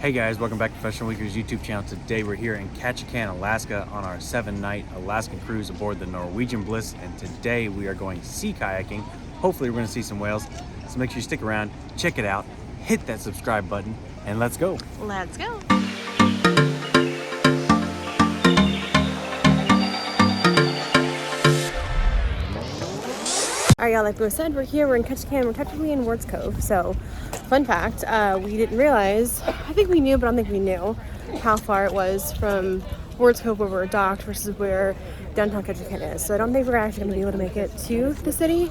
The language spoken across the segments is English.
Hey guys, welcome back to Professional Weekers YouTube channel. Today we're here in Ketchikan, Alaska on our 7-night Alaskan cruise aboard the Norwegian Bliss, and today we are going sea kayaking. Hopefully we're going to see some whales, so make sure you stick around, check it out, hit that subscribe button, and let's go. Let's go. Alright y'all, like Boo said, we're here, we're in Ketchikan, we're technically in Wards Cove. So, fun fact, we didn't realize, I think we knew, but I don't think we knew how far it was from Wards Cove where we're docked versus where downtown Ketchikan is. So I don't think we're actually going to be able to make it to the city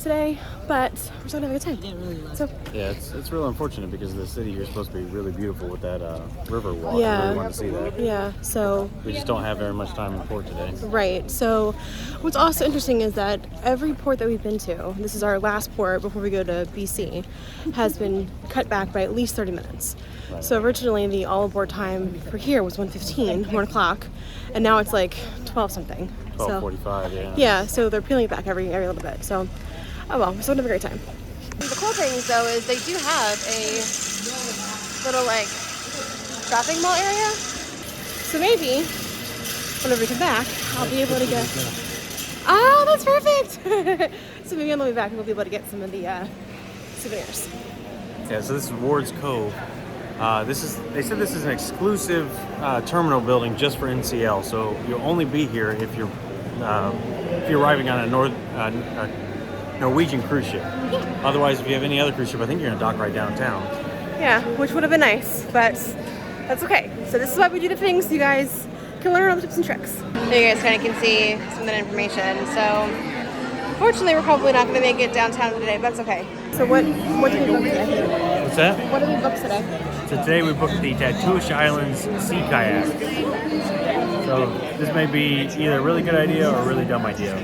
today, but we're still having a good time. So yeah, it's real unfortunate because the city here is supposed to be really beautiful with that river walk. Yeah. I really want to see that. Yeah, so we just don't have very much time in port today. Right. So what's also interesting is that every port that we've been to, this is our last port before we go to BC, has been cut back by at least 30 minutes. Right. So originally the all aboard time for here was 1:15, 1 o'clock, and now it's like 12 something. 12:45, yeah. Yeah, so they're peeling it back every little bit. So, oh well, we're still having a great time. The cool things though is they do have a little like shopping mall area. So maybe whenever we come back, I'll be able to get. Oh, that's perfect! So maybe on the way back we'll be able to get some of the souvenirs. Yeah, so this is Wards Cove. They said this is an exclusive terminal building just for NCL. So you'll only be here if you're arriving on a Norwegian cruise ship. Yeah. Otherwise, if you have any other cruise ship, I think you're gonna dock right downtown. Yeah, which would have been nice, but that's okay. So this is why we do the things so you guys can learn all the tips and tricks. So you guys kind of can see some of that information. So fortunately, we're probably not going to make it downtown today, but that's okay. So what did we book today? What's that? What did we book today? So today we booked the Tattooish Islands Sea Kayak. So this may be either a really good idea or a really dumb idea.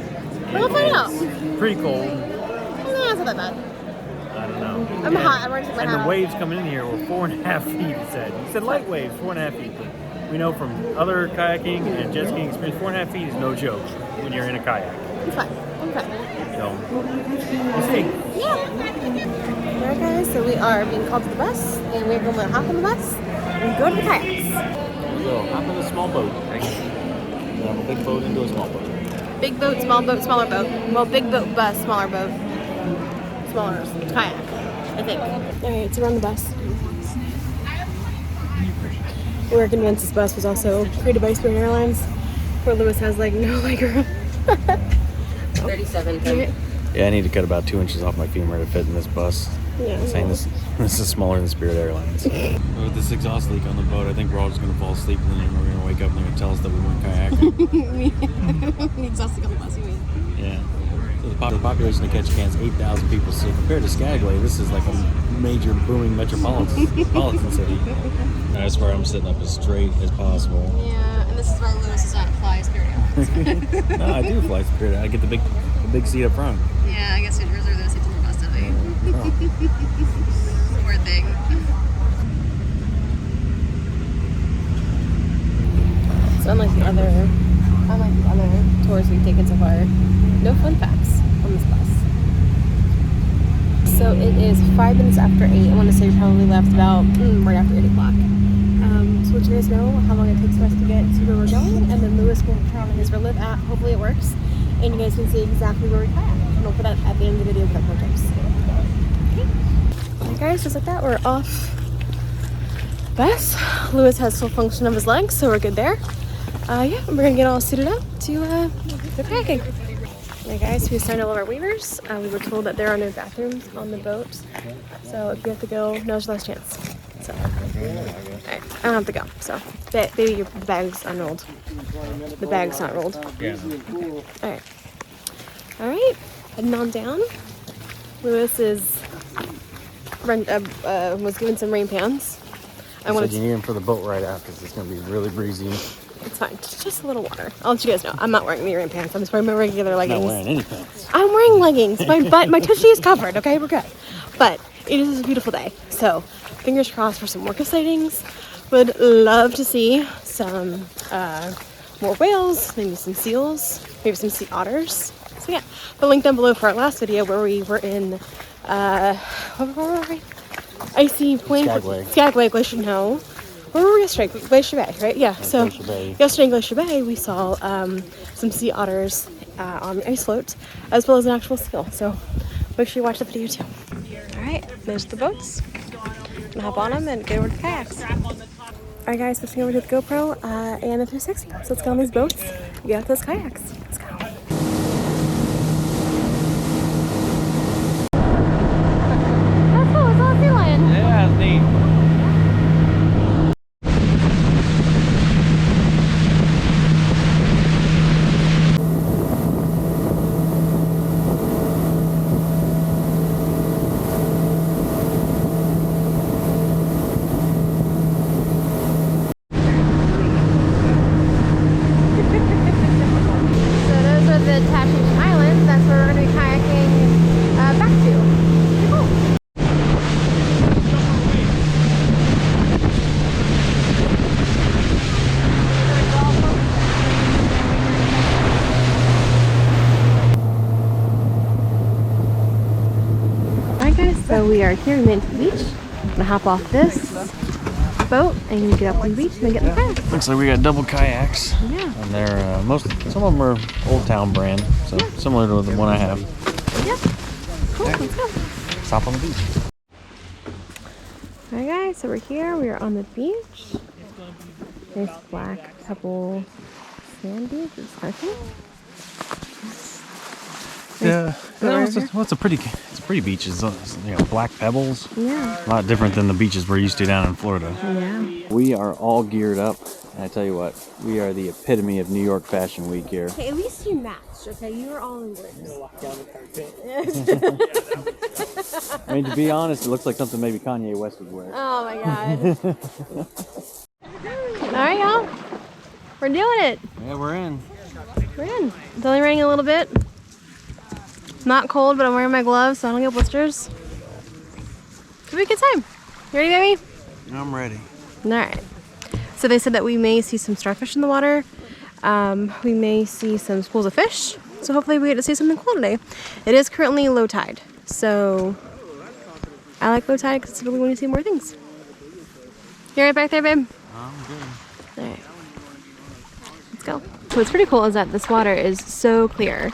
We'll find out. Pretty cold. No, it's not that bad. I don't know. I'm hot. I'm ready to take my And hat the off. waves coming in here were 4.5 feet, it said. It said light waves, 4.5 feet. But we know from other kayaking and jet skiing experience, 4.5 feet is no joke when you're in a kayak. It's fine. I'm fine. So, we'll see. Yeah. Alright guys, so we are being called to the bus, and we're going to hop on the bus and go to the kayaks. Here we go. Hop in a small boat. From a big boat into a small boat. Big boat, smaller boat. Well, big boat, bus, smaller boat. Smaller kayak, I think. Alright, so we're on the bus. We were convinced this bus was also created by Spirit Airlines. Poor Lewis has like no legroom. 37. Yeah, I need to cut about 2 inches off my femur to fit in this bus. Yeah. Saying this is smaller than Spirit Airlines. With this exhaust leak on the boat, I think we're all just going to fall asleep and then we're going to wake up and they're going to tell us that we went kayaking. Exhausting on the bus, you mean? Yeah. So the population of Ketchikan is 8,000 people. So compared to Skagway, this is like a major booming metropolitan city. That's where I'm sitting up as straight as possible. Yeah, and this is why Lewis does not fly Spirit Airlines. No, I do fly Spirit. I get the big seat up front. Yeah, I guess you'd reserve those seats on the bus today. Oh. Poor thing. So unlike the other tours we've taken so far, no fun facts on this bus. So it is 5 minutes after 8. I want to say we probably left about right after 8 o'clock. So let you guys know how long it takes for us to get to where we're going, and then Lewis will turn on his Relive app. Hopefully it works, and you guys can see exactly where we kayak. And I'll put that at the end of the video with more tips. Okay. Alright guys, just like that, we're off bus. Lewis has full function of his legs, so we're good there. Yeah, we're gonna get all suited up to go kayaking. Alright guys, we signed all of our waivers. We were told that there are no bathrooms on the boat, so if you have to go, now's your last chance. So, alright, I don't have to go. So, baby, your bag's unrolled. The bag's not rolled. Yeah. Alright. Alright, heading on down. Lewis was given some rain pants. You need them for the boat ride out because it's going to be really breezy. It's fine, just a little water. I'll let you guys know. I'm not wearing any rain pants. I'm just wearing my regular leggings. Not wearing any pants. I'm wearing leggings. My tushy is covered. Okay, we're good. But it is a beautiful day, so fingers crossed for some orca sightings. Would love to see some more whales, maybe some seals, maybe some sea otters. So yeah, but link down below for our last video where we were in where were we? I see Point Skagway, Glacier. No, where were we yesterday? Glacier Bay, right? Yeah. So yesterday in Glacier Bay, we saw some sea otters on the ice float, as well as an actual seal. So make sure you watch the video too. All right, there's the boats. I'm gonna hop on them and get over to the kayaks. All right, guys, switching over to the GoPro and the 360. So let's go on these boats and get out to those kayaks. Let's go. That's cool. It's all sea lion. Yeah, it's neat. So we are here, we made it to the beach. I'm gonna hop off this boat and get up on the beach and then get in the kayak. Looks like we got double kayaks. Yeah. And they're some of them are Old Town brand, so similar to the one I have. Yeah. Cool. Let's go. Let's hop on the beach. Alright guys, so we're here. We are on the beach. Nice black pebble sand beach. It's sparkling. Yeah, it's a pretty beach. It's black pebbles. Yeah. A lot different than the beaches we're used to down in Florida. Yeah. We are all geared up, and I tell you what, we are the epitome of New York Fashion Week here. Okay, at least you matched. Okay, you were all in groups. I mean, to be honest, it looks like something maybe Kanye West would wear. Oh my god. All right, y'all, we're doing it. Yeah, we're in. We're in. It's only raining a little bit. Not cold, but I'm wearing my gloves so I don't get blisters. Could be a good time. You ready, baby? I'm ready. All right. So they said that we may see some starfish in the water. We may see some schools of fish. So hopefully we get to see something cool today. It is currently low tide. So I like low tide because typically when you see more things. You right back there, babe? I'm good. All right. Let's go. What's pretty cool is that this water is so clear.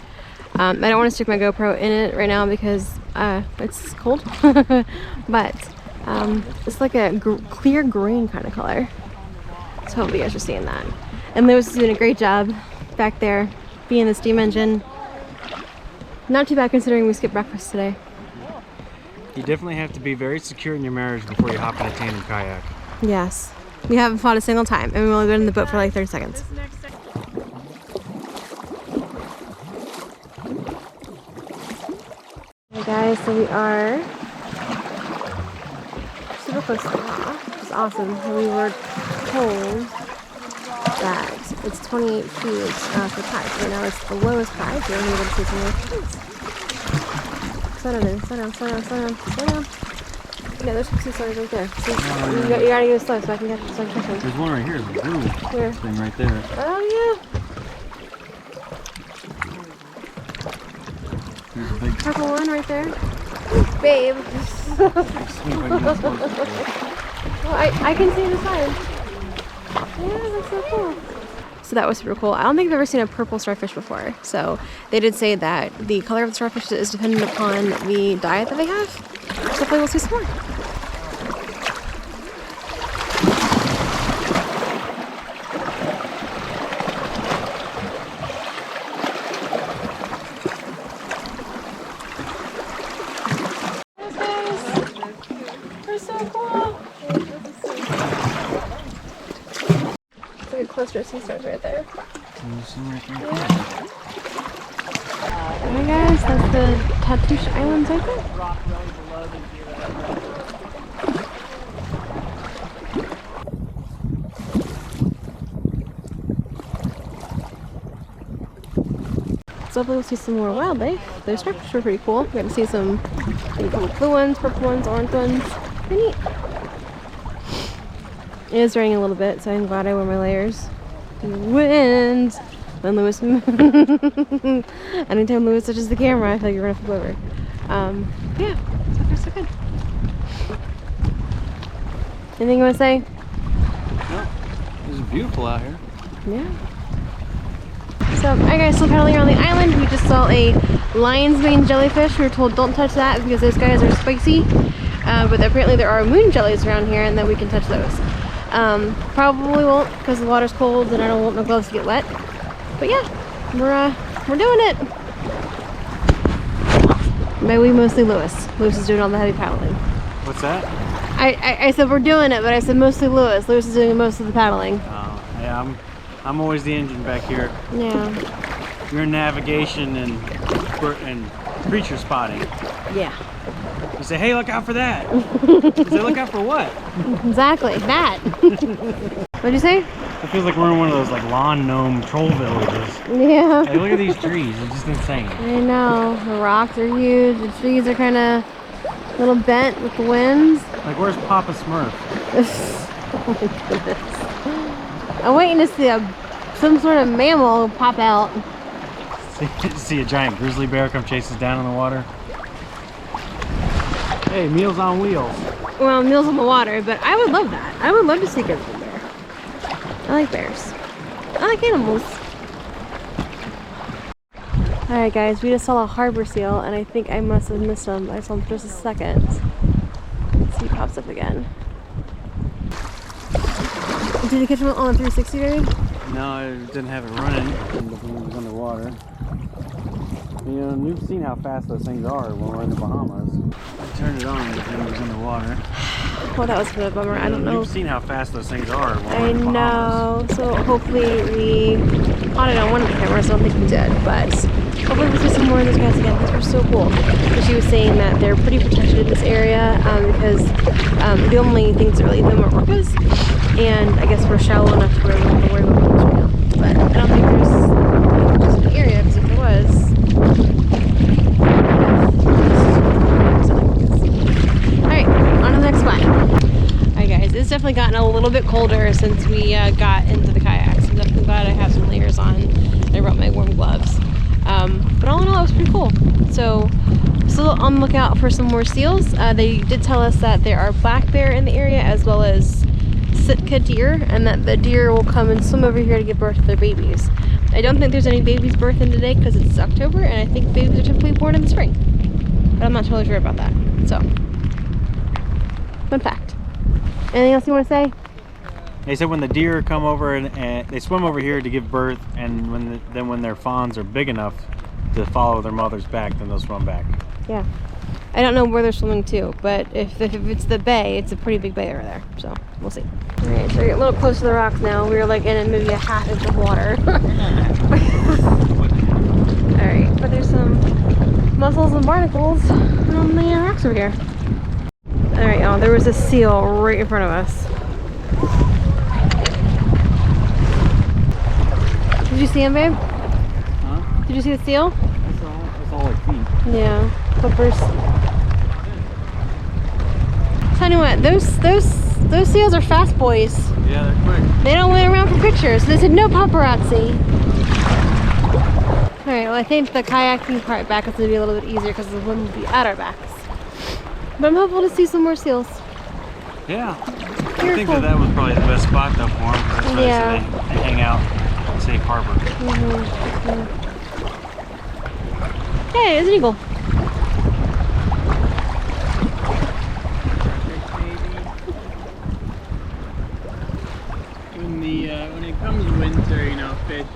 I don't want to stick my GoPro in it right now because it's cold, but it's like a clear green kind of color. So hopefully you guys are seeing that. And Lewis is doing a great job back there, being the steam engine. Not too bad considering we skipped breakfast today. You definitely have to be very secure in your marriage before you hop in a tandem kayak. Yes. We haven't fought a single time, and we only been in the boat for like 30 seconds. Hey guys, so we are super close to the dock, which is awesome. We were told that it's 28 feet for tide. Right now it's the lowest tide, so we're able to see some more trees. Slow down, slow down, slow down, slow down, slow down. Yeah, there's some sea stars right there. So you gotta go slow so I can catch them. There's one right here, the blue thing right there. Oh yeah. Purple one right there. Babe. Well, I can see the sign. Yeah, that's so cool. So that was super cool. I don't think I've ever seen a purple starfish before. So they did say that the color of the starfish is dependent upon the diet that they have. So hopefully we'll see some more. Closer sea stars right there. Alright guys, that's the Tatoosh Islands right there. So hopefully we'll see some more wildlife. Those starfish were pretty cool. We got to see some blue ones, purple ones, orange ones. Pretty neat. It is raining a little bit, so I'm glad I wear my layers. The wind! When Lewis... Anytime Lewis touches the camera, I feel like you're gonna flip over. Yeah, so far so good. Anything you want to say? No, it's beautiful out here. Yeah. So, alright guys, still paddling around the island. We just saw a lion's mane jellyfish. We were told don't touch that because those guys are spicy. But apparently there are moon jellies around here and then we can touch those. Probably won't because the water's cold and I don't want my gloves to get wet. But yeah, we're doing it. By we, mostly Lewis. Lewis is doing all the heavy paddling. What's that? I said we're doing it, but I said mostly Lewis. Lewis is doing most of the paddling. Yeah, I'm always the engine back here. Yeah. You're in navigation and creature spotting. Yeah. You say, hey, look out for that. You say, look out for what? Exactly, that. What'd you say? It feels like we're in one of those like lawn gnome troll villages. Yeah. Hey, look at these trees. It's just insane. I know. The rocks are huge. The trees are kind of a little bent with the winds. Like, where's Papa Smurf? Oh my goodness. I'm waiting to see some sort of mammal pop out. See a giant grizzly bear come chase us down in the water. Hey, Meals on Wheels. Well, Meals on the Water, but I would love that. I would love to see a grizzly bear. I like bears. I like animals. Alright guys, we just saw a harbor seal and I think I must have missed him. I saw him for just a second. Let's see if he pops up again. Did you catch him on 360, baby? No, I didn't have it running. It was underwater. You know, we've seen how fast those things are when we're in the Bahamas. I turned it on and the thing was underwater. Well, that was a bit of a bummer. I don't know. We've seen how fast those things are when we're I in the Bahamas. know. So hopefully we caught it on one of the cameras. I don't think we did, but hopefully we'll see some more of those guys again because they're so cool. But she was saying that they're pretty protected in this area because the only things that really eat them are orcas, and I guess we're shallow enough to where we don't have to worry about them right now. But I don't think there's just an area because if there was. Alright, on to the next spot. Alright guys, it's definitely gotten a little bit colder since we got into the kayaks. I'm definitely glad I have some layers on and I brought my warm gloves. But all in all, it was pretty cool. So, still on the lookout for some more seals. They did tell us that there are black bear in the area as well as Sitka deer, and that the deer will come and swim over here to give birth to their babies. I don't think there's any babies birthing today because it's October, and I think babies are typically born in the spring. But I'm not totally sure about that. So, fun fact. Anything else you want to say? They said when the deer come over and they swim over here to give birth, and when their fawns are big enough to follow their mothers back, then they'll swim back. Yeah. I don't know where they're swimming to, but if it's the bay, it's a pretty big bay over there. So, we'll see. Alright, so we're getting a little close to the rocks now. We were like in maybe a half inch of water. Alright, but there's some mussels and barnacles on the rocks over here. Alright, y'all, there was a seal right in front of us. Did you see him, babe? Huh? Did you see the seal? That's all like feet. Yeah, flippers. Tell you what, those seals are fast boys. Yeah, they're quick. They don't wait around for pictures. They said no paparazzi. Alright, well I think the kayaking part back is going to be a little bit easier because the wind will be at our backs. But I'm hopeful to see some more seals. Yeah. I think that was probably the best spot though for them because that's where they hang out in Safe Harbor. Yeah. Hey, there's an eagle. When it comes winter, you know, fish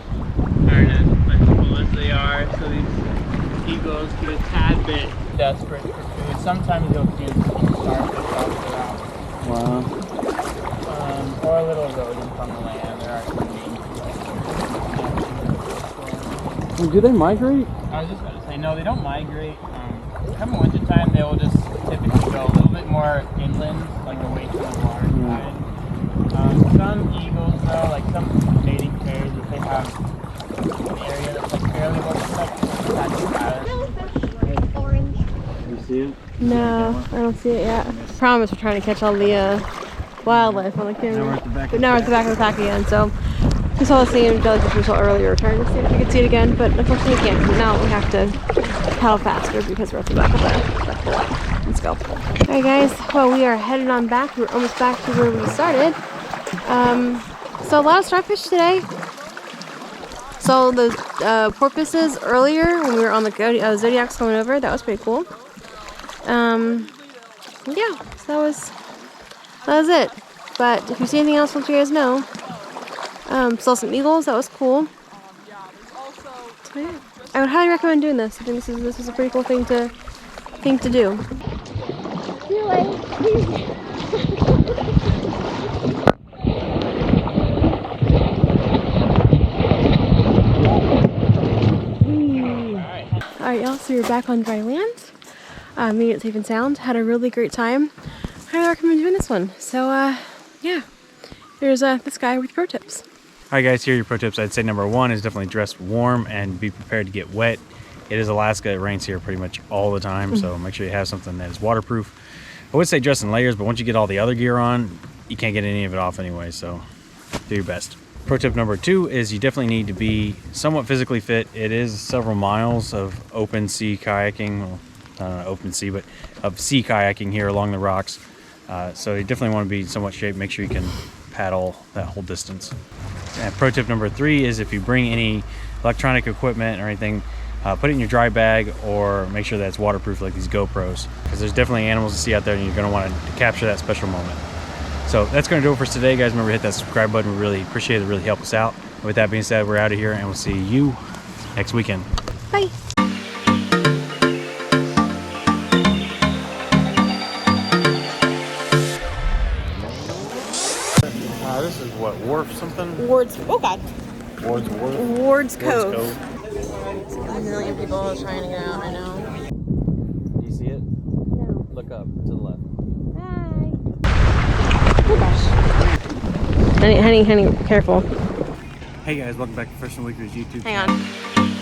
aren't as plentiful as they are, so these eagles get a tad bit desperate for food. Sometimes they'll feed starfish off the rock. Wow. Or a little rodent from the land. There are some Well, do they migrate? I was just about to say, no, they don't migrate. Come winter time, they will just typically go a little bit more inland, like away from the water side. Some eagles, though, like some mating pairs, if they have an area that's like fairly well protected, Orange. You see it? No, I don't see it yet. I promise we're trying to catch all the wildlife on the camera. Now we're at the back of But now we're at the back of the pack again, so We saw the same jellyfish we saw earlier, trying to see if we could see it again, but unfortunately we can't. Now we have to paddle faster because we're at the back of the pool. Let's go. Alright guys, well we are headed on back. We're almost back to where we started. So a lot of starfish today. Saw those porpoises earlier when we were on the Zodiacs coming over. That was pretty cool. Yeah, so that was it. But if you see anything else, let you guys know. Saw some eagles. That was cool. So yeah, I would highly recommend doing this. I think this is a pretty cool thing to do. Alright y'all, so we're back on dry land. Made it safe and sound. Had a really great time. Highly recommend doing this one. So yeah, here's this guy with pro tips. Alright guys, here are your pro tips. I'd say number one is definitely dress warm and be prepared to get wet. It is Alaska, it rains here pretty much all the time, so make sure you have something that is waterproof. I would say dress in layers, but once you get all the other gear on, you can't get any of it off anyway, so do your best. Pro tip number two is you definitely need to be somewhat physically fit. It is several miles of open sea kayaking, well, not open sea, but of sea kayaking here along the rocks. So you definitely want to be in somewhat shape. Make sure you can paddle that whole distance. And pro tip number three is if you bring any electronic equipment or anything, put it in your dry bag or make sure that it's waterproof like these GoPros, because there's definitely animals to see out there and you're going to want to capture that special moment. So that's going to do it for today, guys. Remember to hit that subscribe button. We really appreciate it. Really help us out. With that being said, we're out of here and we'll see you next weekend. Bye. This is what, Wharf something? Ward's, oh god. Ward's Wharf? Ward's Cove. A million people trying to get out right now. Do you see it? No. Look up to the left. Bye. Oh gosh. Honey, careful. Hey guys, welcome back to Professional Weekly's YouTube Hang channel. on.